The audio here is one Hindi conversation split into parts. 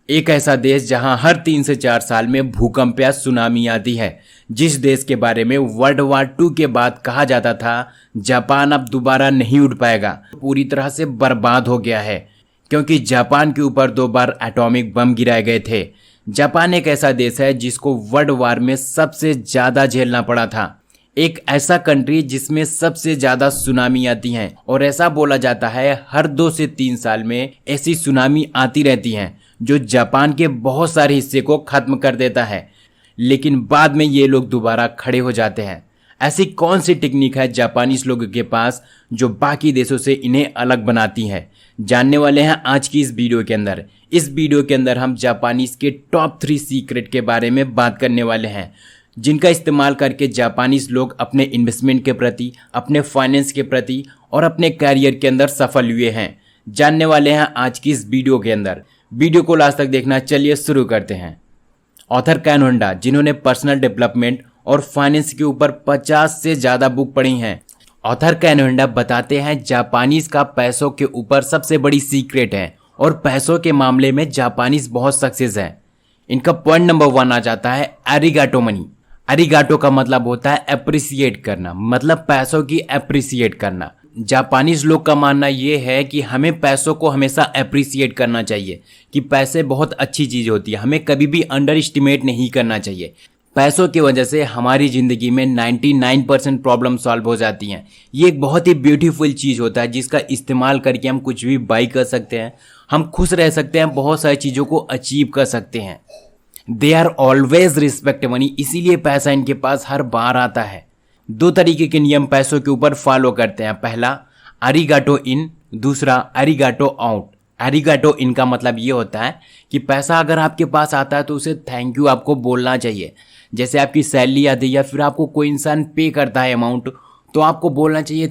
एक ऐसा देश जहां हर 3 से 4 साल में भूकंप या सुनामी आती है। जिस देश के बारे में वर्ल्ड वार 2 के बाद कहा जाता था जापान अब दोबारा नहीं उठ पाएगा, पूरी तरह से बर्बाद हो गया है, क्योंकि जापान के ऊपर 2 बार एटॉमिक बम गिराए गए थे। जापान एक ऐसा देश है जिसको वर्ल्ड वार में सबसे ज़्यादा झेलना पड़ा था। एक ऐसा कंट्री जिसमें सबसे ज़्यादा सुनामी आती हैं, और ऐसा बोला जाता है हर 2 से 3 साल में ऐसी सुनामी आती रहती हैं जो जापान के बहुत सारे हिस्से को ख़त्म कर देता है, लेकिन बाद में ये लोग दोबारा खड़े हो जाते हैं। ऐसी कौन सी टेक्निक है जापानीज लोगों के पास जो बाकी देशों से इन्हें अलग बनाती है, जानने वाले हैं आज की इस वीडियो के अंदर। इस वीडियो के अंदर हम जापानीज के टॉप 3 सीक्रेट के बारे में बात करने वाले हैं, जिनका इस्तेमाल करके जापानीज लोग अपने इन्वेस्टमेंट के प्रति, अपने फाइनेंस के प्रति और अपने कैरियर के अंदर सफल हुए हैं। जानने वाले हैं आज की इस वीडियो के अंदर। वीडियो को लास्ट तक देखना। चलिए शुरू करते हैं। ऑथर कैन होंडा, जिन्होंने पर्सनल डेवलपमेंट और फाइनेंस के ऊपर 50 से ज़्यादा बुक पढ़ी हैं। ऑथर कैन होंडा बताते हैं जापानीज का पैसों के ऊपर सबसे बड़ी सीक्रेट है, और पैसों के मामले में जापानीज बहुत सक्सेस है। इनका पॉइंट नंबर 1 आ जाता है एरिगाटो मनी। एरिगाटो का मतलब होता है अप्रिसिएट करना, मतलब पैसों की अप्रिसिएट करना। जापानीज लोग का मानना ये है कि हमें पैसों को हमेशा अप्रिसिएट करना चाहिए, कि पैसे बहुत अच्छी चीज़ होती है, हमें कभी भी अंडर एस्टिमेट नहीं करना चाहिए। पैसों की वजह से हमारी ज़िंदगी में 99% प्रॉब्लम सॉल्व हो जाती हैं। ये एक बहुत ही ब्यूटीफुल चीज़ होता है जिसका इस्तेमाल करके हम कुछ भी बाई कर सकते हैं, हम खुश रह सकते हैं, बहुत सारी चीज़ों को अचीव कर सकते हैं। They are always respect money, इसीलिए पैसा इनके पास हर बार आता है। 2 तरीके के नियम पैसों के ऊपर फॉलो करते हैं। पहला अरिगाटो इन, दूसरा अरिगाटो आउट। अरिगाटो इन का मतलब ये होता है कि पैसा अगर आपके पास आता है तो उसे थैंक यू आपको बोलना चाहिए। जैसे आपकी सैलरी आती है या फिर आपको कोई इंसान पे करता है अमाउंट, तो आपको बोलना चाहिए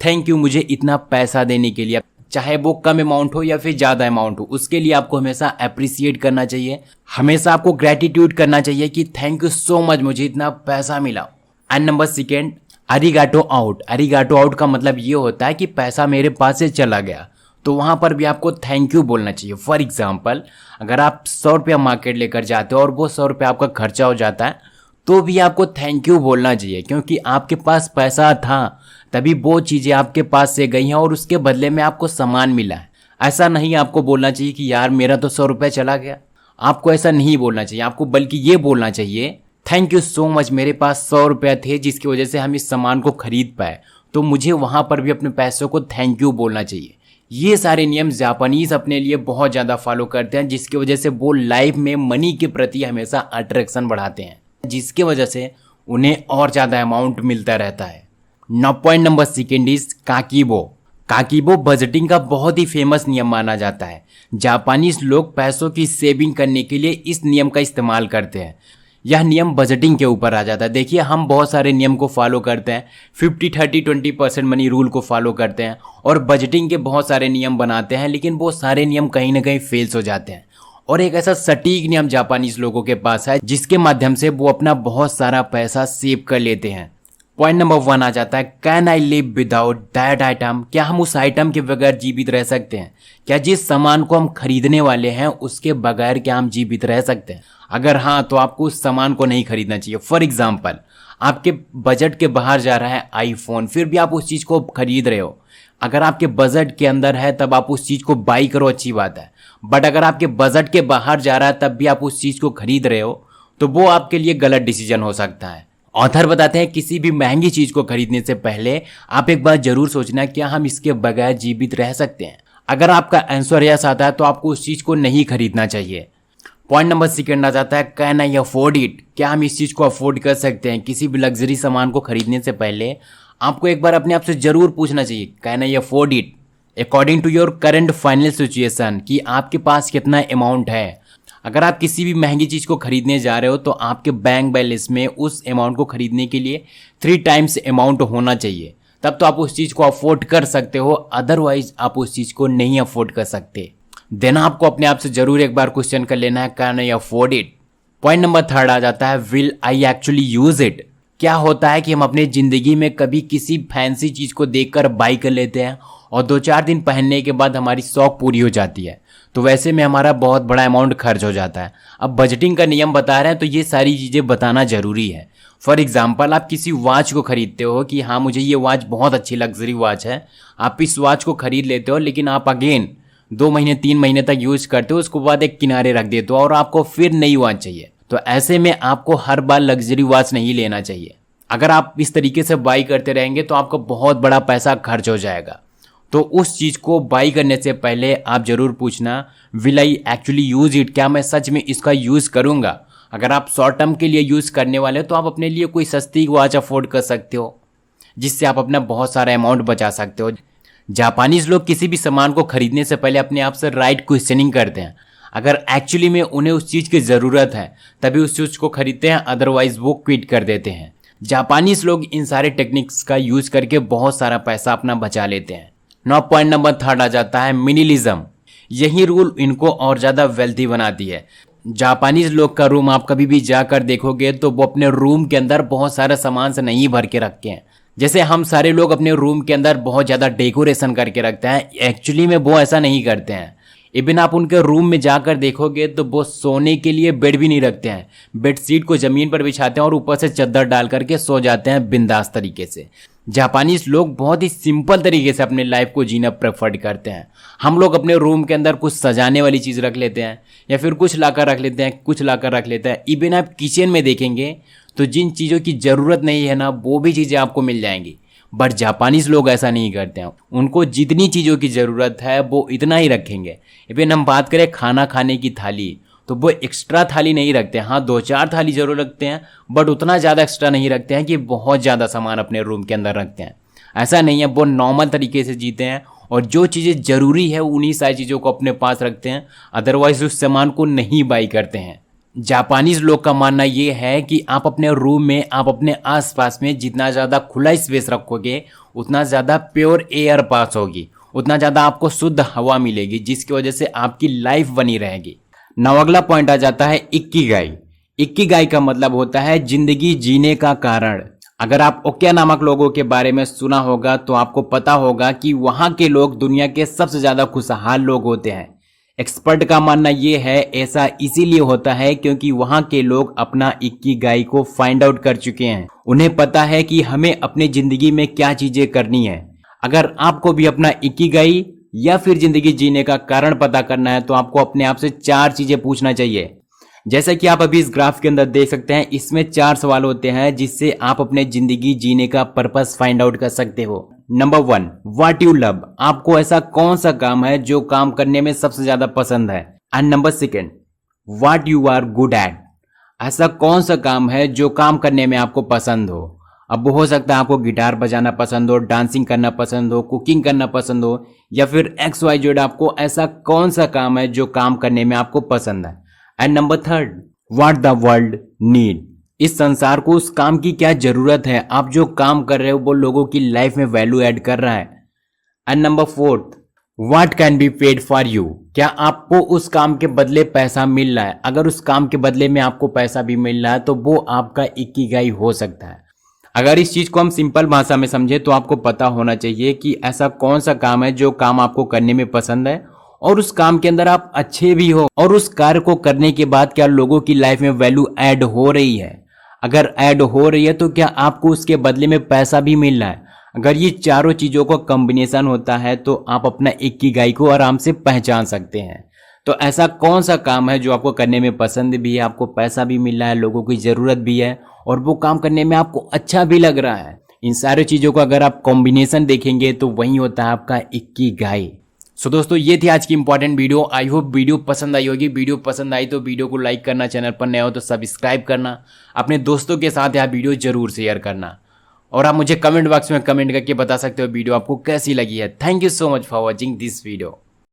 थैंक यू मुझे इतना पैसा देने के लिए, चाहे वो कम अमाउंट हो या फिर ज़्यादा अमाउंट हो, उसके लिए आपको हमेशा अप्रिसिएट करना चाहिए। हमेशा आपको ग्रेटिट्यूड करना चाहिए कि थैंक यू सो मच, मुझे इतना पैसा मिला। And number 2 arigato out. Arigato out का मतलब ये होता है कि पैसा मेरे पास से चला गया, तो वहाँ पर भी आपको थैंक यू बोलना चाहिए। फॉर एग्जाम्पल, अगर आप 100 रुपया मार्केट लेकर जाते हो और वो 100 रुपया आपका खर्चा हो जाता है, तो भी आपको थैंक यू बोलना चाहिए, क्योंकि आपके पास पैसा था तभी वो चीज़ें आपके पास से गई हैं और उसके बदले में आपको सामान मिला है। ऐसा नहीं आपको बोलना चाहिए कि यार मेरा तो 100 रुपया चला गया। आपको ऐसा नहीं बोलना चाहिए, आपको बल्कि ये बोलना चाहिए थैंक यू सो मच, मेरे पास 100 रुपया थे जिसकी वजह से हम इस सामान को खरीद पाए, तो मुझे वहाँ पर भी अपने पैसों को थैंक यू बोलना चाहिए। ये सारे नियम जापानीज अपने लिए बहुत ज़्यादा फॉलो करते हैं, जिसकी वजह से वो लाइफ में मनी के प्रति हमेशा अट्रैक्शन बढ़ाते हैं, जिसकी वजह से उन्हें और ज़्यादा अमाउंट मिलता रहता है। Now point number 2 is kakeibo. Kakeibo budgeting का बहुत ही फेमस नियम माना जाता है। जापानीज लोग पैसों की सेविंग करने के लिए इस नियम का इस्तेमाल करते हैं। यह नियम बजटिंग के ऊपर आ जाता है। देखिए, हम बहुत सारे नियम को फॉलो करते हैं, 50-30-20% मनी रूल को फॉलो करते हैं और बजटिंग के बहुत सारे नियम बनाते हैं, लेकिन वो सारे नियम कहीं ना कहीं फेल्स हो जाते हैं। और एक ऐसा सटीक नियम जापानीज लोगों के पास है जिसके माध्यम से वो अपना बहुत सारा पैसा सेव कर लेते हैं। पॉइंट नंबर 1 आ जाता है can I live without that item. क्या हम उस आइटम के बगैर जीवित रह सकते हैं? क्या जिस सामान को हम खरीदने वाले हैं उसके बगैर क्या हम जीवित रह सकते हैं? अगर हाँ, तो आपको उस सामान को नहीं खरीदना चाहिए। फॉर एग्जाम्पल, आपके बजट के बाहर जा रहा है आईफोन, फिर भी आप उस चीज़ को खरीद रहे हो। अगर आपके बजट के अंदर है तब आप उस चीज़ को बाई करो, अच्छी बात है। बट अगर आपके बजट के बाहर जा रहा है तब भी आप उस चीज़ को खरीद रहे हो, तो वो आपके लिए गलत डिसीजन हो सकता है। ऑथर बताते हैं किसी भी महंगी चीज़ को खरीदने से पहले आप एक बार जरूर सोचना क्या हम इसके बगैर जीवित रह सकते हैं। अगर आपका आंसर यस आता है तो आपको उस चीज़ को नहीं खरीदना चाहिए। पॉइंट नंबर 2 आ जाता है कैन आई अफोर्ड इट। क्या हम इस चीज़ को अफोर्ड कर सकते हैं? किसी भी लग्जरी सामान को खरीदने से पहले आपको एक बार अपने आप से जरूर पूछना चाहिए can I afford it according to your current financial situation, कि आपके पास कितना अमाउंट है। अगर आप किसी भी महंगी चीज़ को खरीदने जा रहे हो तो आपके बैंक बैलेंस में उस अमाउंट को खरीदने के लिए 3 टाइम्स अमाउंट होना चाहिए, तब तो आप उस चीज़ को अफोर्ड कर सकते हो। अदरवाइज आप उस चीज़ को नहीं अफोर्ड कर सकते। देन आपको अपने आप से जरूर एक बार क्वेश्चन कर लेना है can I afford it. Point number 3 आ जाता है will I actually use it. क्या होता है कि हम अपने ज़िंदगी में कभी किसी फैंसी चीज़ को देखकर बाई कर लेते हैं और 2-4 दिन पहनने के बाद हमारी शौक पूरी हो जाती है, तो वैसे में हमारा बहुत बड़ा अमाउंट खर्च हो जाता है। अब बजटिंग का नियम बता रहे हैं तो ये सारी चीज़ें बताना ज़रूरी है। फॉर एग्जाम्पल, आप किसी वॉच को खरीदते हो कि हाँ मुझे ये वॉच बहुत अच्छी लग्जरी वॉच है, आप इस वॉच को खरीद लेते हो, लेकिन आप अगेन 2 महीने 3 महीने तक यूज करते हो, उसके बाद एक किनारे रख देते हो और आपको फिर नई वॉच चाहिए। तो ऐसे में आपको हर बार लग्जरी वॉच नहीं लेना चाहिए। अगर आप इस तरीके से बाई करते रहेंगे तो आपका बहुत बड़ा पैसा खर्च हो जाएगा। तो उस चीज़ को बाई करने से पहले आप ज़रूर पूछना, will I actually use it, क्या मैं सच में इसका यूज़ करूँगा। अगर आप शॉर्ट टर्म के लिए यूज़ करने वाले हो तो आप अपने लिए कोई सस्ती वॉच अफोर्ड कर सकते हो, जिससे आप अपना बहुत सारा अमाउंट बचा सकते हो। जापानीज लोग किसी भी सामान को खरीदने से पहले अपने आप से राइट क्वेश्चनिंग करते हैं। अगर एक्चुअली में उन्हें उस चीज़ की ज़रूरत है तभी उस चीज़ को खरीदते हैं, अदरवाइज वो क्विट कर देते हैं। जापानीज लोग इन सारे टेक्निक्स का यूज़ करके बहुत सारा पैसा अपना बचा लेते हैं। 9 पॉइंट नंबर 3 आ जाता है मिनिमलिज्म। यही रूल इनको और ज़्यादा वेल्थी बनाती है। जापानीज लोग का रूम आप कभी भी जाकर देखोगे तो वो अपने रूम के अंदर बहुत सारे सामान से नहीं भर के रखते हैं। जैसे हम सारे लोग अपने रूम के अंदर बहुत ज़्यादा डेकोरेशन करके रखते हैं, एक्चुअली में वो ऐसा नहीं करते हैं। इवन आप उनके रूम में जाकर देखोगे तो वो सोने के लिए बेड भी नहीं रखते हैं, बेडशीट को ज़मीन पर बिछाते हैं और ऊपर से चादर डाल करके सो जाते हैं बिंदास तरीके से। जापानीज लोग बहुत ही सिंपल तरीके से अपने लाइफ को जीना प्रेफर्ड करते हैं। हम लोग अपने रूम के अंदर कुछ सजाने वाली चीज़ रख लेते हैं या फिर कुछ लाकर रख लेते हैं, कुछ लाकर रख लेते हैं। इवन आप किचन में देखेंगे तो जिन चीज़ों की ज़रूरत नहीं है ना, वो भी चीज़ें आपको मिल जाएंगी। बट जापानीज लोग ऐसा नहीं करते हैं, उनको जितनी चीज़ों की ज़रूरत है वो इतना ही रखेंगे। इवन हम बात करें खाना खाने की थाली, तो वो एक्स्ट्रा थाली नहीं रखते हैं। हाँ 2-4 थाली जरूर रखते हैं, बट उतना ज़्यादा एक्स्ट्रा नहीं रखते हैं कि बहुत ज़्यादा सामान अपने रूम के अंदर रखते हैं। ऐसा नहीं है, वो नॉर्मल तरीके से जीते हैं और जो चीज़ें ज़रूरी है उन्हीं सारी चीज़ों को अपने पास रखते हैं, अदरवाइज उस सामान को नहीं बाई करते हैं। जापानीज लोग का मानना ये है कि आप अपने रूम में, आप अपने आसपास में जितना ज़्यादा खुला स्पेस रखोगे उतना ज़्यादा प्योर एयर पास होगी, उतना ज़्यादा आपको शुद्ध हवा मिलेगी, जिसकी वजह से आपकी लाइफ बनी रहेगी। नौ अगला पॉइंट आ जाता है इक्किगाई। इक्किगाई का मतलब होता है जिंदगी जीने का कारण। अगर आप ओकिनावा लोगों के बारे में सुना होगा तो आपको पता होगा कि वहाँ के लोग दुनिया के सबसे ज़्यादा खुशहाल लोग होते हैं। एक्सपर्ट का मानना ये है ऐसा इसीलिए होता है क्योंकि वहाँ के लोग अपना इक्किगाई को फाइंड आउट कर चुके हैं। उन्हें पता है कि हमें अपनी ज़िंदगी में क्या चीज़ें करनी है। अगर आपको भी अपना इक्किगाई या फिर ज़िंदगी जीने का कारण पता करना है तो आपको अपने आप से 4 चीज़ें पूछना चाहिए। जैसा कि आप अभी इस ग्राफ के अंदर देख सकते हैं, इसमें 4 सवाल होते हैं जिससे आप अपने ज़िंदगी जीने का पर्पस फाइंड आउट कर सकते हो। Number 1, what you love. आपको ऐसा कौन सा काम है जो काम करने में सबसे ज़्यादा पसंद है। And number 2, what you are good at. ऐसा कौन सा काम है जो काम करने में आपको पसंद हो। अब वो हो सकता है आपको गिटार बजाना पसंद हो, डांसिंग करना पसंद हो, कुकिंग करना पसंद हो, या फिर XYZ। आपको ऐसा कौन सा काम है जो काम करने में आपको पसंद है। And number 3, what the world need. इस संसार को उस काम की क्या जरूरत है। आप जो काम कर रहे हो वो लोगों की लाइफ में वैल्यू ऐड कर रहा है। And number 4, what can be paid for you. क्या आपको उस काम के बदले पैसा मिल रहा है। अगर उस काम के बदले में आपको पैसा भी मिल रहा है तो वो आपका इक्किगाई हो सकता है। अगर इस चीज़ को हम सिंपल भाषा में समझे तो आपको पता होना चाहिए कि ऐसा कौन सा काम है जो काम आपको करने में पसंद है और उस काम के अंदर आप अच्छे भी हो, और उस कार्य को करने के बाद क्या लोगों की लाइफ में वैल्यू ऐड हो रही है। अगर ऐड हो रही है तो क्या आपको उसके बदले में पैसा भी मिल रहा है। अगर ये चारों चीज़ों का कॉम्बिनेशन होता है तो आप अपना इक्किगाई को आराम से पहचान सकते हैं। तो ऐसा कौन सा काम है जो आपको करने में पसंद भी है, आपको पैसा भी मिल रहा है, लोगों की ज़रूरत भी है और वो काम करने में आपको अच्छा भी लग रहा है। इन सारी चीज़ों को अगर आप कॉम्बिनेशन देखेंगे तो वही होता है आपका इक्किगाई। सो दोस्तों, ये थी आज की important video. I hope video पसंद आई होगी। वीडियो पसंद आई तो वीडियो को लाइक करना, चैनल पर नए हो तो सब्सक्राइब करना, अपने दोस्तों के साथ यह वीडियो जरूर शेयर करना, और आप मुझे कमेंट बॉक्स में कमेंट करके बता सकते हो वीडियो आपको कैसी लगी है। Thank you so much for watching this video.